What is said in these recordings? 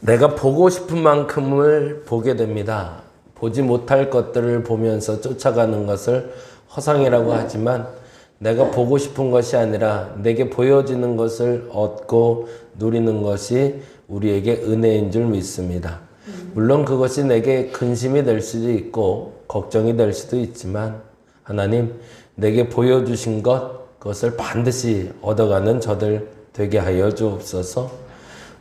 내가 보고 싶은 만큼을 보게 됩니다. 보지 못할 것들을 보면서 쫓아가는 것을 허상이라고 하지만 내가 보고 싶은 것이 아니라 내게 보여지는 것을 얻고 누리는 것이 우리에게 은혜인 줄 믿습니다. 물론 그것이 내게 근심이 될 수도 있고 걱정이 될 수도 있지만 하나님 내게 보여주신 것 그것을 반드시 얻어가는 저들 되게 하여 주옵소서.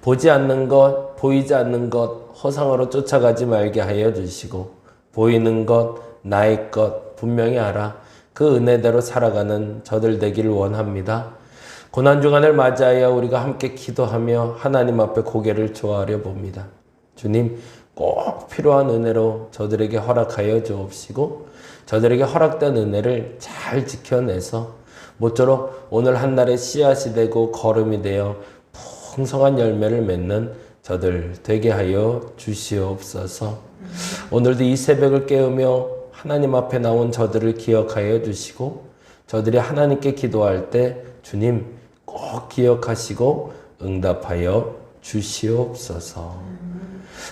보지 않는 것, 보이지 않는 것 허상으로 쫓아가지 말게 하여 주시고 보이는 것, 나의 것 분명히 알아 그 은혜대로 살아가는 저들 되기를 원합니다. 고난주간을 맞이하여 우리가 함께 기도하며 하나님 앞에 고개를 조아려 봅니다. 주님 꼭 필요한 은혜로 저들에게 허락하여 주옵시고 저들에게 허락된 은혜를 잘 지켜내서 모쪼록 오늘 한날의 씨앗이 되고 거름이 되어 풍성한 열매를 맺는 저들 되게 하여 주시옵소서. 오늘도 이 새벽을 깨우며 하나님 앞에 나온 저들을 기억하여 주시고 저들이 하나님께 기도할 때 주님 꼭 기억하시고 응답하여 주시옵소서.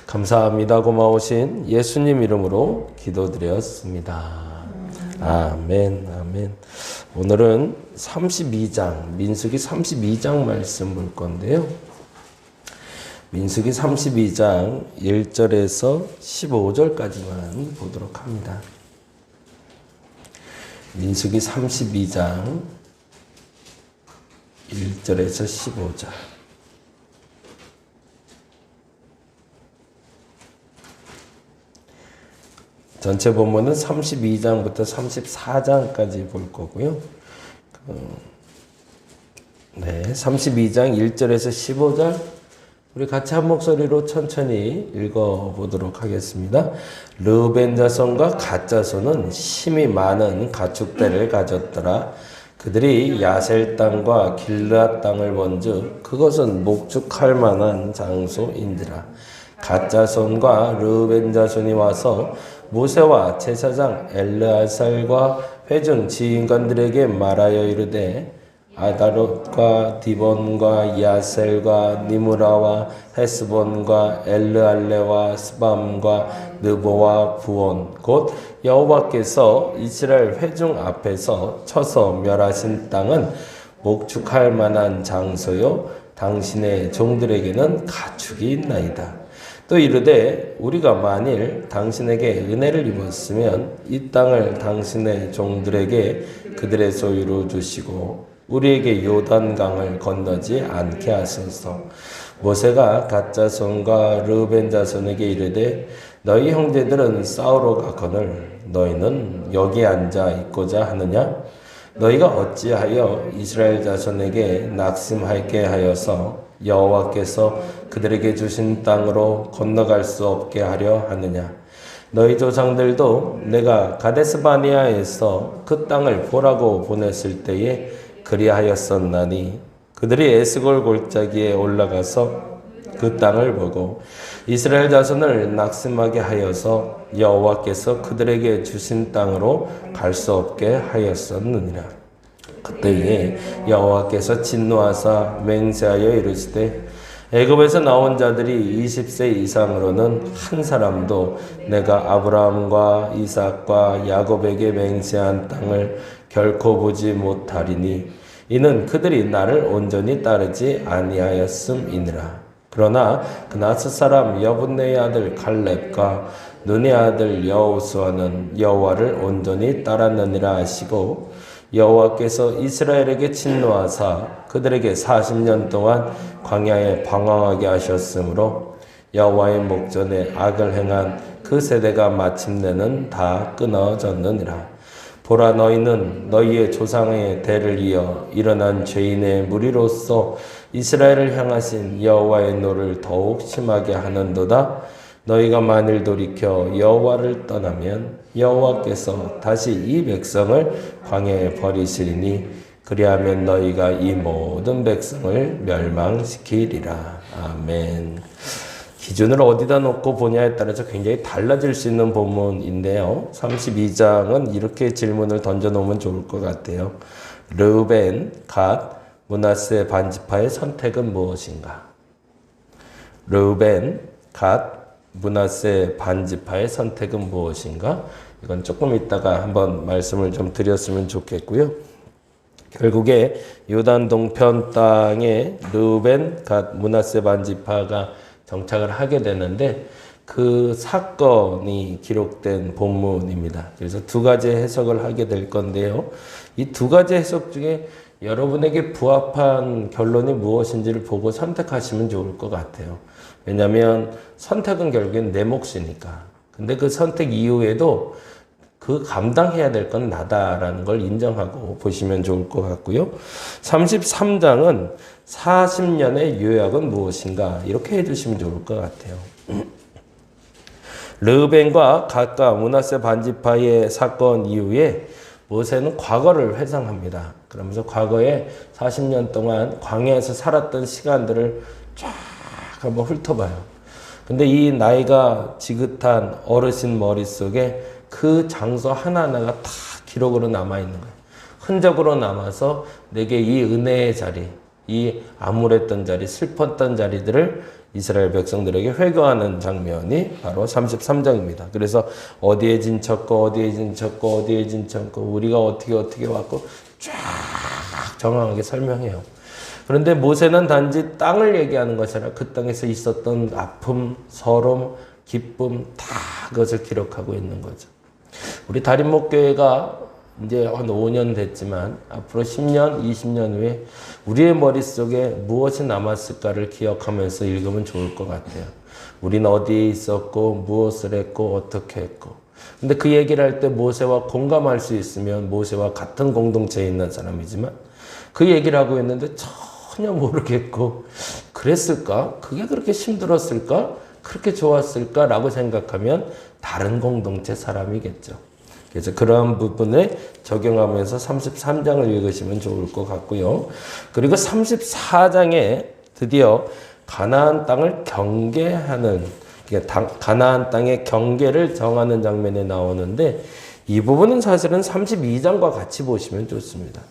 감사합니다. 고마우신 예수님 이름으로 기도드렸습니다. 아멘, 아멘. 오늘은 32장, 민수기 32장 말씀 볼 건데요. 민수기 32장 1절에서 15절까지만 보도록 합니다. 민수기 32장 1절에서 15절. 전체 본문은 32장부터 34장까지 볼 거고요. 32장 1절에서 15절 우리 같이 한 목소리로 천천히 읽어보도록 하겠습니다. 르우벤 자손과 갓 자손은 힘이 많은 가축대를 가졌더라. 그들이 야셀 땅과 길르앗 땅을 본즉 그것은 목축할 만한 장소인지라. 갓 자손과 르우벤 자손이 와서 모세와 제사장 엘르아살과 회중 지휘관들에게 말하여 이르되 아다롯과 디본과 야셀과 니무라와 헤스본과 엘르알레와 스밤과 느보와 부온 곧 여호와께서 이스라엘 회중 앞에서 쳐서 멸하신 땅은 목축할 만한 장소요 당신의 종들에게는 가축이 있나이다. 또 이르되 우리가 만일 당신에게 은혜를 입었으면 이 땅을 당신의 종들에게 그들의 소유로 주시고 우리에게 요단강을 건너지 않게 하소서. 모세가 갓 자손과 르우벤 자손에게 이르되 너희 형제들은 싸우러 가거늘 너희는 여기 앉아 있고자 하느냐? 너희가 어찌하여 이스라엘 자손에게 낙심하게 하여서 여호와께서 그들에게 주신 땅으로 건너갈 수 없게 하려 하느냐? 너희 조상들도 내가 가데스바니아에서 그 땅을 보라고 보냈을 때에 그리하였었나니 그들이 에스골 골짜기에 올라가서 그 땅을 보고 이스라엘 자손을 낙심하게 하여서 여호와께서 그들에게 주신 땅으로 갈 수 없게 하였었느니라. 그때에 여호와께서 진노하사 맹세하여 이르시되 애굽에서 나온 자들이 20세 이상으로는 한 사람도 내가 아브라함과 이삭과 야곱에게 맹세한 땅을 결코 보지 못하리니 이는 그들이 나를 온전히 따르지 아니하였음이니라. 그러나 그나스 사람 여분네의 아들 갈렙과 눈의 아들 여호수아는 여호와를 온전히 따랐느니라 하시고 여호와께서 이스라엘에게 진노하사 그들에게 40년 동안 광야에 방황하게 하셨으므로 여호와의 목전에 악을 행한 그 세대가 마침내는 다 끊어졌느니라. 보라 너희는 너희의 조상의 대를 이어 일어난 죄인의 무리로서 이스라엘을 향하신 여호와의 노를 더욱 심하게 하는도다. 너희가 만일 돌이켜 여호와를 떠나면 여호와께서 다시 이 백성을 광야에 버리시리니 그리하면 너희가 이 모든 백성을 멸망시키리라. 아멘. 기준을 어디다 놓고 보냐에 따라서 굉장히 달라질 수 있는 본문인데요. 32장은 이렇게 질문을 던져놓으면 좋을 것 같아요. 르우벤, 갓, 므낫세 반지파의 선택은 무엇인가? 르우벤, 갓, 므낫세 반지파의 선택은 무엇인가? 이건 조금 이따가 한번 말씀을 좀 드렸으면 좋겠고요. 결국에 요단 동편 땅에 르우벤, 갓, 므낫세 반지파가 정착을 하게 되는데 그 사건이 기록된 본문입니다. 그래서 두 가지 해석을 하게 될 건데요. 이 두 가지 해석 중에 여러분에게 부합한 결론이 무엇인지를 보고 선택하시면 좋을 것 같아요. 왜냐하면 선택은 결국엔 내 몫이니까. 근데 그 선택 이후에도 그 감당해야 될 건 나다라는 걸 인정하고 보시면 좋을 것 같고요. 33장은 40년의 요약은 무엇인가 이렇게 해주시면 좋을 것 같아요. 르우벤과 갓과 므낫세 반지파의 사건 이후에 모세는 과거를 회상합니다. 그러면서 과거에 40년 동안 광야에서 살았던 시간들을 쫙 한번 훑어봐요. 근데 이 나이가 지긋한 어르신 머릿속에 그 장소 하나하나가 다 기록으로 남아있는 거예요. 흔적으로 남아서 내게 이 은혜의 자리, 이 암울했던 자리, 슬펐던 자리들을 이스라엘 백성들에게 회개하는 장면이 바로 33장입니다. 그래서 어디에 진쳤고 어디에 진쳤고 어디에 진쳤고 우리가 어떻게 왔고 쫙 정확하게 설명해요. 그런데 모세는 단지 땅을 얘기하는 것이 아니라 그 땅에서 있었던 아픔, 서름, 기쁨 다 그것을 기록하고 있는 거죠. 우리 다림목교회가 이제 한 5년 됐지만 앞으로 10년, 20년 후에 우리의 머릿속에 무엇이 남았을까를 기억하면서 읽으면 좋을 것 같아요. 우리는 어디에 있었고 무엇을 했고 어떻게 했고. 근데 그 얘기를 할 때 모세와 공감할 수 있으면 모세와 같은 공동체에 있는 사람이지만 그 얘기를 하고 있는데 전혀 모르겠고 그랬을까? 그게 그렇게 힘들었을까? 그렇게 좋았을까? 라고 생각하면 다른 공동체 사람이겠죠. 그래서 그러한 부분에 적용하면서 33장을 읽으시면 좋을 것 같고요. 그리고 34장에 드디어 가나안 땅을 경계하는, 가나안 땅의 경계를 정하는 장면이 나오는데 이 부분은 사실은 32장과 같이 보시면 좋습니다.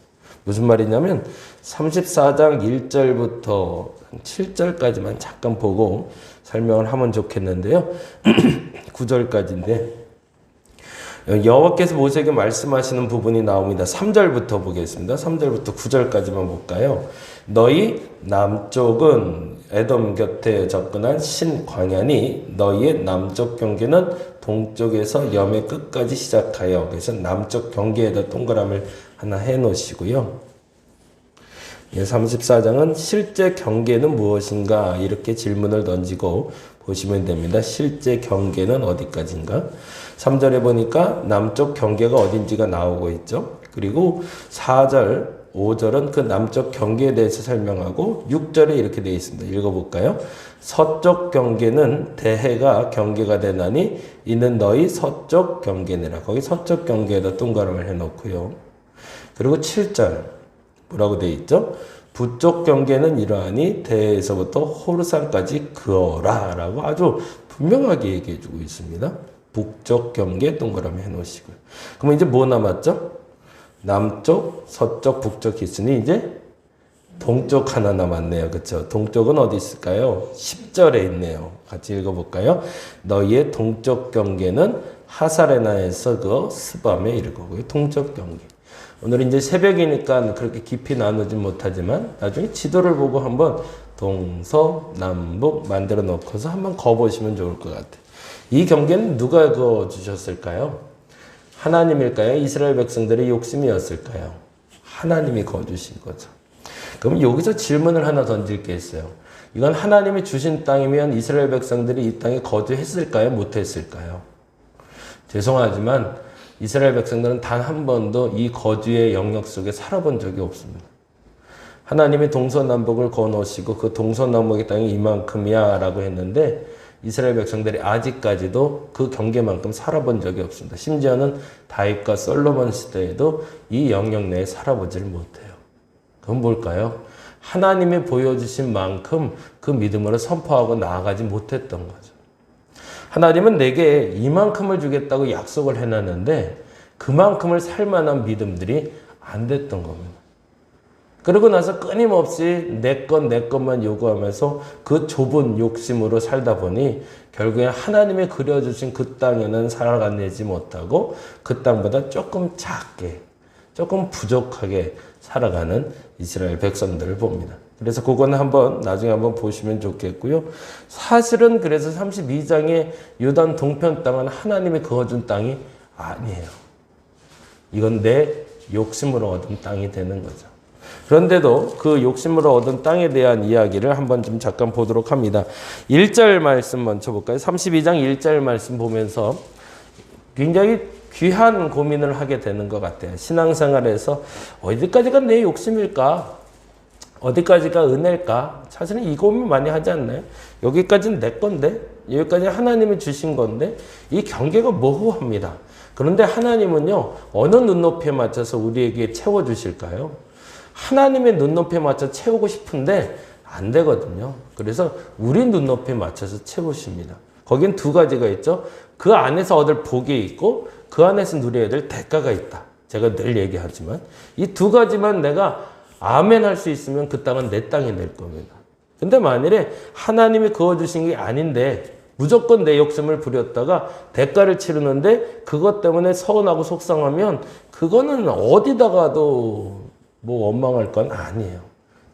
무슨 말이냐면 34장 1절부터 7절까지만 잠깐 보고 설명을 하면 좋겠는데요. 9절까지인데 여호와께서 모세에게 말씀하시는 부분이 나옵니다. 3절부터 보겠습니다. 3절부터 9절까지만 볼까요? 너희 남쪽은 에돔 곁에 접근한 신광야니 너희의 남쪽 경계는 동쪽에서 염의 끝까지 시작하여, 그래서 남쪽 경계에다 동그라미를 하나 해놓으시고요. 34장은 실제 경계는 무엇인가 이렇게 질문을 던지고 보시면 됩니다. 실제 경계는 어디까지인가? 3절에 보니까 남쪽 경계가 어딘지가 나오고 있죠. 그리고 4절, 5절은 그 남쪽 경계에 대해서 설명하고 6절에 이렇게 되어 있습니다. 읽어볼까요? 서쪽 경계는 대해가 경계가 되나니 이는 너희 서쪽 경계니라. 거기 서쪽 경계에다 동그라미를 해놓고요. 그리고 7절 뭐라고 되어 있죠? 북쪽 경계는 이러하니 대해에서부터 호르산까지 그어라 라고 아주 분명하게 얘기해 주고 있습니다. 북쪽 경계 동그라미 해놓으시고요. 그러면 이제 뭐 남았죠? 남쪽, 서쪽, 북쪽 있으니 이제 동쪽 하나 남았네요. 그렇죠? 동쪽은 어디 있을까요? 10절에 있네요. 같이 읽어볼까요? 너희의 동쪽 경계는 하사레나에서 그 스밤에 이를 거고요. 동쪽 경계. 오늘 이제 새벽이니까 그렇게 깊이 나누지 못하지만 나중에 지도를 보고 한번 동서남북 만들어 놓고서 한번 거보시면 좋을 것 같아요. 이 경계는 누가 그어주셨을까요? 하나님일까요? 이스라엘 백성들의 욕심이었을까요? 하나님이 거주신 거죠. 그럼 여기서 질문을 하나 던질 게 있어요. 이건 하나님이 주신 땅이면 이스라엘 백성들이 이 땅에 거주했을까요? 못했을까요? 죄송하지만 이스라엘 백성들은 단 한 번도 이 거주의 영역 속에 살아본 적이 없습니다. 하나님이 동서남북을 거놓으시고 그 동서남북의 땅이 이만큼이야 라고 했는데 이스라엘 백성들이 아직까지도 그 경계만큼 살아본 적이 없습니다. 심지어는 다윗과 솔로몬 시대에도 이 영역 내에 살아보지를 못해요. 그건 뭘까요? 하나님이 보여주신 만큼 그 믿음으로 선포하고 나아가지 못했던 거죠. 하나님은 내게 이만큼을 주겠다고 약속을 해놨는데 그만큼을 살 만한 믿음들이 안 됐던 겁니다. 그러고 나서 끊임없이 내 것만 요구하면서 그 좁은 욕심으로 살다 보니 결국에 하나님이 그려주신 그 땅에는 살아가내지 못하고 그 땅보다 조금 작게, 조금 부족하게 살아가는 이스라엘 백성들을 봅니다. 그래서 그거는 나중에 한번 보시면 좋겠고요. 사실은 그래서 32장의 요단 동편 땅은 하나님이 그어준 땅이 아니에요. 이건 내 욕심으로 얻은 땅이 되는 거죠. 그런데도 그 욕심으로 얻은 땅에 대한 이야기를 한번 좀 잠깐 보도록 합니다. 1절 말씀 먼저 볼까요? 32장 1절 말씀 보면서 굉장히 귀한 고민을 하게 되는 것 같아요. 신앙생활에서 어디까지가 내 욕심일까? 어디까지가 은혜일까? 사실은 이 고민 많이 하지 않나요? 여기까지는 내 건데, 여기까지 하나님이 주신 건데, 이 경계가 모호합니다. 그런데 하나님은요, 어느 눈높이에 맞춰서 우리에게 채워주실까요? 하나님의 눈높이에 맞춰 채우고 싶은데 안 되거든요. 그래서 우리 눈높이에 맞춰서 채우십니다. 거긴 두 가지가 있죠. 그 안에서 얻을 복이 있고 그 안에서 누려야 될 대가가 있다. 제가 늘 얘기하지만 이 두 가지만 내가 아멘 할 수 있으면 그 땅은 내 땅이 될 겁니다. 근데 만일에 하나님이 그어주신 게 아닌데 무조건 내 욕심을 부렸다가 대가를 치르는데 그것 때문에 서운하고 속상하면 그거는 어디다가도 원망할 건 아니에요.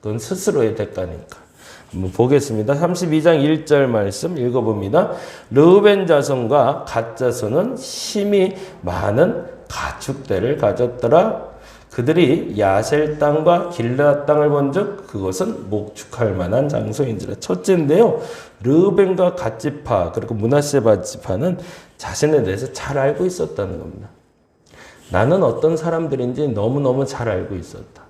그건 스스로의 대가니까. 한번 보겠습니다. 32장 1절 말씀 읽어봅니다. 르우벤 자손과 갓 자손은 심히 많은 가축대를 가졌더라. 그들이 야셀 땅과 길르앗 땅을 본즉 그것은 목축할 만한 장소인지라. 첫째인데요. 르우벤과 갓 지파 그리고 므낫세 지파는 자신에 대해서 잘 알고 있었다는 겁니다. 나는 어떤 사람들인지 너무너무 잘 알고 있었다.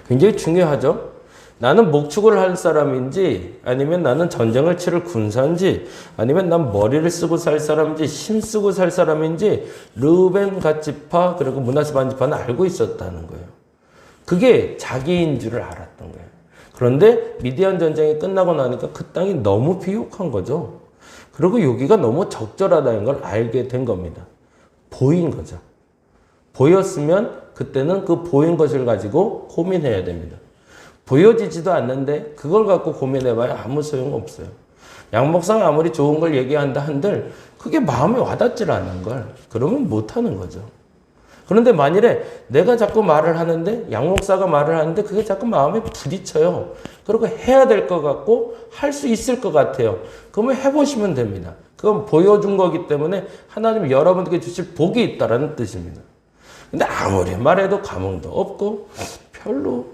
굉장히 중요하죠. 나는 목축을 할 사람인지 아니면 나는 전쟁을 치를 군사인지 아니면 난 머리를 쓰고 살 사람인지 힘쓰고 살 사람인지 르우벤 갓 지파 그리고 므낫세 반 지파는 알고 있었다는 거예요. 그게 자기인 줄을 알았던 거예요. 그런데 미디안 전쟁이 끝나고 나니까 그 땅이 너무 비옥한 거죠. 그리고 여기가 너무 적절하다는 걸 알게 된 겁니다. 보인 거죠. 보였으면 그때는 그 보인 것을 가지고 고민해야 됩니다. 보여지지도 않는데 그걸 갖고 고민해봐야 아무 소용없어요. 양 목사가 아무리 좋은 걸 얘기한다 한들 그게 마음에 와닿질 않은 걸 그러면 못하는 거죠. 그런데 만일에 내가 자꾸 말을 하는데 양 목사가 말을 하는데 그게 자꾸 마음에 부딪혀요. 그리고 해야 될 것 같고 할 수 있을 것 같아요. 그러면 해보시면 됩니다. 그건 보여준 거기 때문에 하나님이 여러분에게 주실 복이 있다는 뜻입니다. 근데 아무리 말해도 감흥도 없고 별로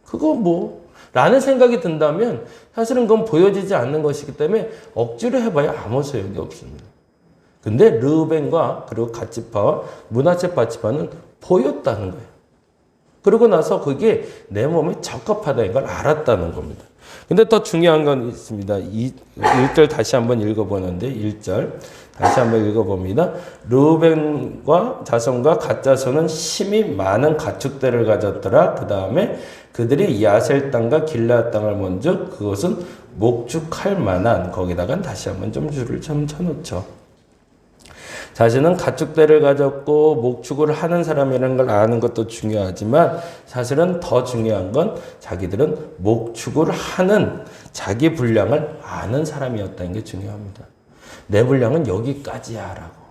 그거 라는 생각이 든다면 사실은 그건 보여지지 않는 것이기 때문에 억지로 해봐야 아무 소용이 없습니다. 근데 르우벤과 그리고 갓 지파와 므낫세 반 지파는 보였다는 거예요. 그러고 나서 그게 내 몸에 적합하다는 걸 알았다는 겁니다. 근데 더 중요한 건 있습니다. 1절 다시 한번 읽어보는데 1절 다시 한번 읽어봅니다. 르우벤과 자손과 갓 자손은 심히 많은 가축대를 가졌더라. 그 다음에 그들이 야셀 땅과 길르앗 땅을 본즉 그것은 목축할 만한 거기다가 다시 한번 좀 줄을 좀 쳐놓죠. 자신은 가축대를 가졌고 목축을 하는 사람이라는 걸 아는 것도 중요하지만 사실은 더 중요한 건 자기들은 목축을 하는 자기 분량을 아는 사람이었다는 게 중요합니다. 내 분량은 여기까지야 라고.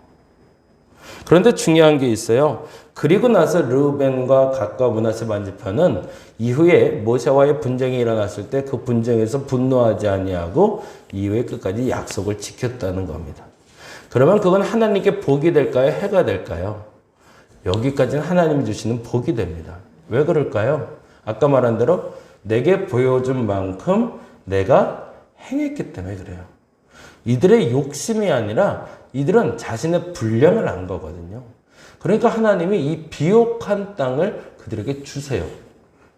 그런데 중요한 게 있어요. 그리고 나서 르우벤과 갓과 므낫세 반 지파는 이후에 모세와의 분쟁이 일어났을 때 그 분쟁에서 분노하지 아니하고 이후에 끝까지 약속을 지켰다는 겁니다. 그러면 그건 하나님께 복이 될까요? 해가 될까요? 여기까지는 하나님이 주시는 복이 됩니다. 왜 그럴까요? 아까 말한 대로 내게 보여준 만큼 내가 행했기 때문에 그래요. 이들의 욕심이 아니라 이들은 자신의 분량을 안 거거든요. 그러니까 하나님이 이 비옥한 땅을 그들에게 주세요.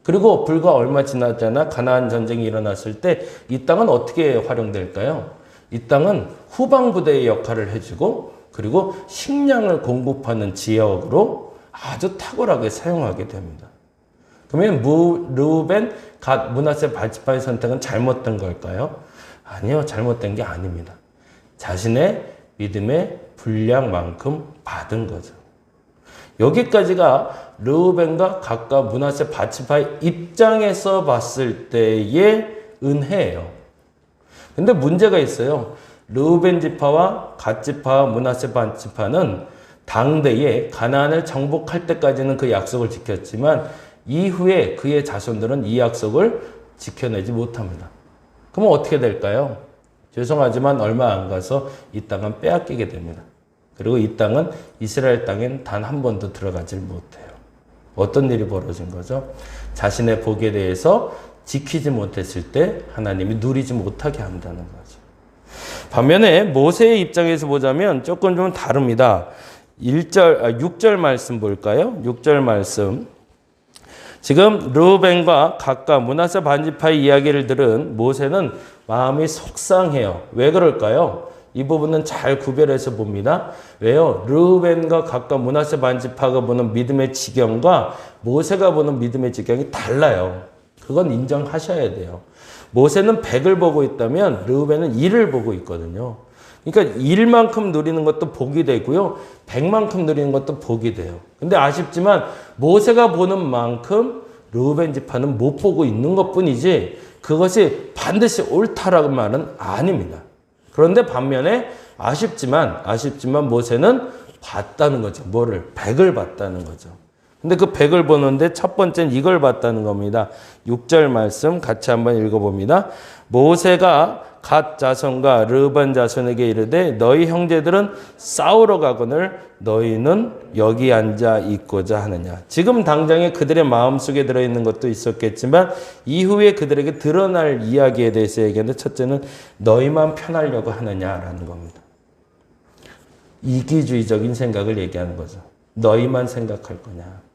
그리고 불과 얼마 지나지 않아 가나안 전쟁이 일어났을 때 이 땅은 어떻게 활용될까요? 이 땅은 후방부대의 역할을 해주고 그리고 식량을 공급하는 지역으로 아주 탁월하게 사용하게 됩니다. 그러면 르우벤, 갓, 므낫세 반 지파의 선택은 잘못된 걸까요? 아니요, 잘못된 게 아닙니다. 자신의 믿음의 분량만큼 받은 거죠. 여기까지가 르우벤과 갓과 므낫세 반지파의 입장에서 봤을 때의 은혜예요. 근데 문제가 있어요. 르우벤 지파와 갓 지파와 므낫세 반지파는 당대에 가나안을 정복할 때까지는 그 약속을 지켰지만 이후에 그의 자손들은 이 약속을 지켜내지 못합니다. 그럼 어떻게 될까요? 죄송하지만 얼마 안 가서 이 땅은 빼앗기게 됩니다. 그리고 이 땅은 이스라엘 땅엔 단 한 번도 들어가질 못해요. 어떤 일이 벌어진 거죠? 자신의 복에 대해서 지키지 못했을 때 하나님이 누리지 못하게 한다는 거죠. 반면에 모세의 입장에서 보자면 조금 좀 다릅니다. 6절 말씀 볼까요? 6절 말씀. 지금 르우벤과 갓과 므낫세 반지파의 이야기를 들은 모세는 마음이 속상해요. 왜 그럴까요? 이 부분은 잘 구별해서 봅니다. 왜요? 르우벤과 갓과 므낫세 반지파가 보는 믿음의 지경과 모세가 보는 믿음의 지경이 달라요. 그건 인정하셔야 돼요. 모세는 100을 보고 있다면 르우벤은 1을 보고 있거든요. 그러니까 1만큼 누리는 것도 복이 되고요. 100만큼 누리는 것도 복이 돼요. 근데 아쉽지만 모세가 보는 만큼 르우벤 지파는 못 보고 있는 것뿐이지 그것이 반드시 옳다라는 말은 아닙니다. 그런데 반면에 아쉽지만 모세는 봤다는 거죠. 뭐를? 100을 봤다는 거죠. 근데 그 100을 보는데 첫 번째는 이걸 봤다는 겁니다. 6절 말씀 같이 한번 읽어봅니다. 모세가 갓 자손과 르우벤 자손에게 이르되 너희 형제들은 싸우러 가거늘 너희는 여기 앉아 있고자 하느냐. 지금 당장에 그들의 마음속에 들어있는 것도 있었겠지만 이후에 그들에게 드러날 이야기에 대해서 얘기하는데 첫째는 너희만 편하려고 하느냐라는 겁니다. 이기주의적인 생각을 얘기하는 거죠. 너희만 생각할 거냐.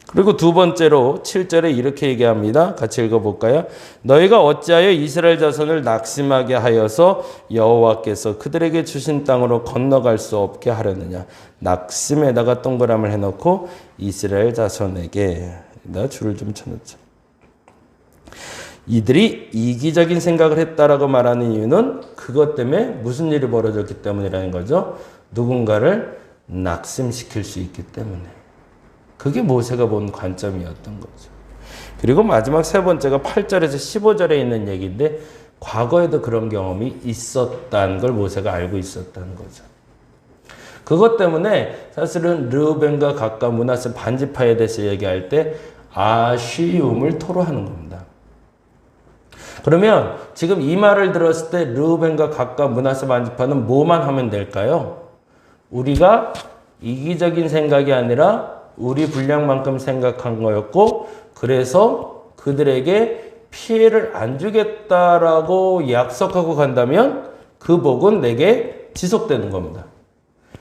그리고 두 번째로 7절에 이렇게 얘기합니다. 같이 읽어볼까요? 너희가 어찌하여 이스라엘 자손을 낙심하게 하여서 여호와께서 그들에게 주신 땅으로 건너갈 수 없게 하려느냐. 낙심에다가 동그라미를 해놓고 이스라엘 자손에게 줄을 좀 쳐놓자. 이들이 이기적인 생각을 했다라고 말하는 이유는 그것 때문에 무슨 일이 벌어졌기 때문이라는 거죠. 누군가를 낙심시킬 수 있기 때문에. 그게 모세가 본 관점이었던 거죠. 그리고 마지막 세 번째가 8절에서 15절에 있는 얘기인데 과거에도 그런 경험이 있었다는 걸 모세가 알고 있었다는 거죠. 그것 때문에 사실은 르우벤과 갓과 므낫세 반지파에 대해서 얘기할 때 아쉬움을 토로하는 겁니다. 그러면 지금 이 말을 들었을 때 르우벤과 갓과 므낫세 반지파는 뭐만 하면 될까요? 우리가 이기적인 생각이 아니라 우리 분량만큼 생각한 거였고 그래서 그들에게 피해를 안 주겠다라고 약속하고 간다면 그 복은 내게 지속되는 겁니다.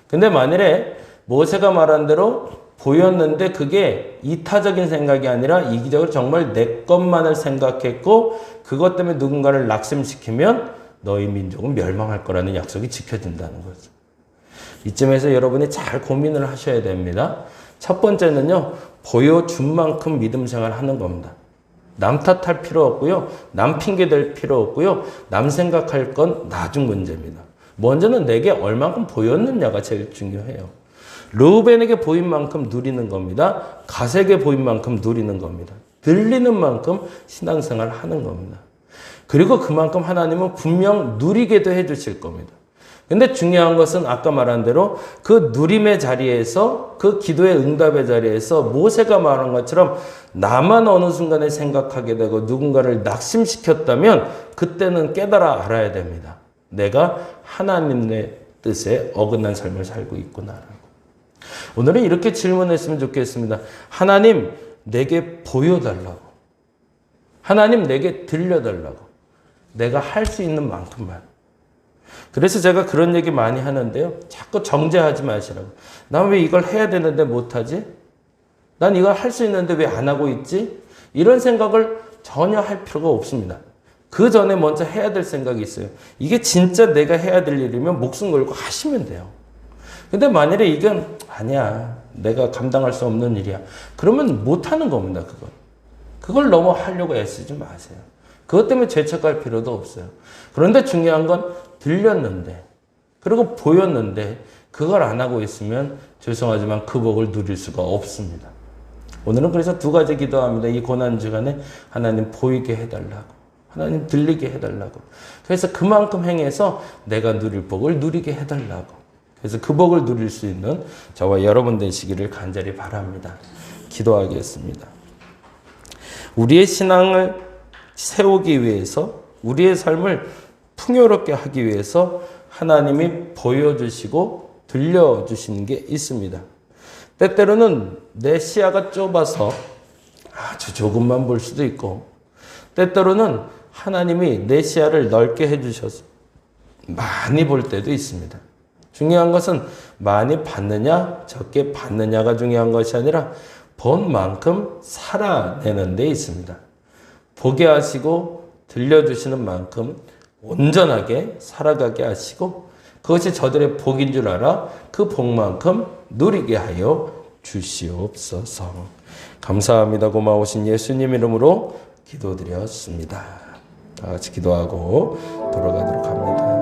근데 만일에 모세가 말한 대로 보였는데 그게 이타적인 생각이 아니라 이기적으로 정말 내 것만을 생각했고 그것 때문에 누군가를 낙심시키면 너희 민족은 멸망할 거라는 약속이 지켜진다는 거죠. 이쯤에서 여러분이 잘 고민을 하셔야 됩니다. 첫 번째는요, 보여준 만큼 믿음 생활 하는 겁니다. 남 탓할 필요 없고요, 남 핑계 댈 필요 없고요, 남 생각할 건 나중 문제입니다. 먼저는 내게 얼만큼 보였느냐가 제일 중요해요. 르우벤에게 보인 만큼 누리는 겁니다. 갓에게 보인 만큼 누리는 겁니다. 들리는 만큼 신앙생활 하는 겁니다. 그리고 그만큼 하나님은 분명 누리게도 해주실 겁니다. 근데 중요한 것은 아까 말한 대로 그 누림의 자리에서 그 기도의 응답의 자리에서 모세가 말한 것처럼 나만 어느 순간에 생각하게 되고 누군가를 낙심시켰다면 그때는 깨달아 알아야 됩니다. 내가 하나님의 뜻에 어긋난 삶을 살고 있구나라고. 오늘은 이렇게 질문했으면 좋겠습니다. 하나님 내게 보여달라고. 하나님 내게 들려달라고. 내가 할 수 있는 만큼만. 그래서 제가 그런 얘기 많이 하는데요. 자꾸 정죄하지 마시라고. 난 왜 이걸 해야 되는데 못하지? 난 이걸 할 수 있는데 왜 안 하고 있지? 이런 생각을 전혀 할 필요가 없습니다. 그 전에 먼저 해야 될 생각이 있어요. 이게 진짜 내가 해야 될 일이면 목숨 걸고 하시면 돼요. 근데 만일에 이건 아니야. 내가 감당할 수 없는 일이야. 그러면 못하는 겁니다. 그걸 너무 하려고 애쓰지 마세요. 그것 때문에 죄책할 필요도 없어요. 그런데 중요한 건 들렸는데 그리고 보였는데 그걸 안 하고 있으면 죄송하지만 그 복을 누릴 수가 없습니다. 오늘은 그래서 두 가지 기도합니다. 이 고난주간에 하나님 보이게 해달라고, 하나님 들리게 해달라고, 그래서 그만큼 행해서 내가 누릴 복을 누리게 해달라고, 그래서 그 복을 누릴 수 있는 저와 여러분 되시기를 간절히 바랍니다. 기도하겠습니다. 우리의 신앙을 세우기 위해서, 우리의 삶을 풍요롭게 하기 위해서 하나님이 보여주시고 들려주시는 게 있습니다. 때때로는 내 시야가 좁아서 아주 조금만 볼 수도 있고, 때때로는 하나님이 내 시야를 넓게 해주셔서 많이 볼 때도 있습니다. 중요한 것은 많이 받느냐 적게 받느냐가 중요한 것이 아니라 본 만큼 살아내는 데 있습니다. 보게 하시고 들려주시는 만큼 온전하게 살아가게 하시고, 그것이 저들의 복인 줄 알아 그 복만큼 누리게 하여 주시옵소서. 감사합니다. 고마우신 예수님 이름으로 기도드렸습니다. 다 같이 기도하고 돌아가도록 합니다.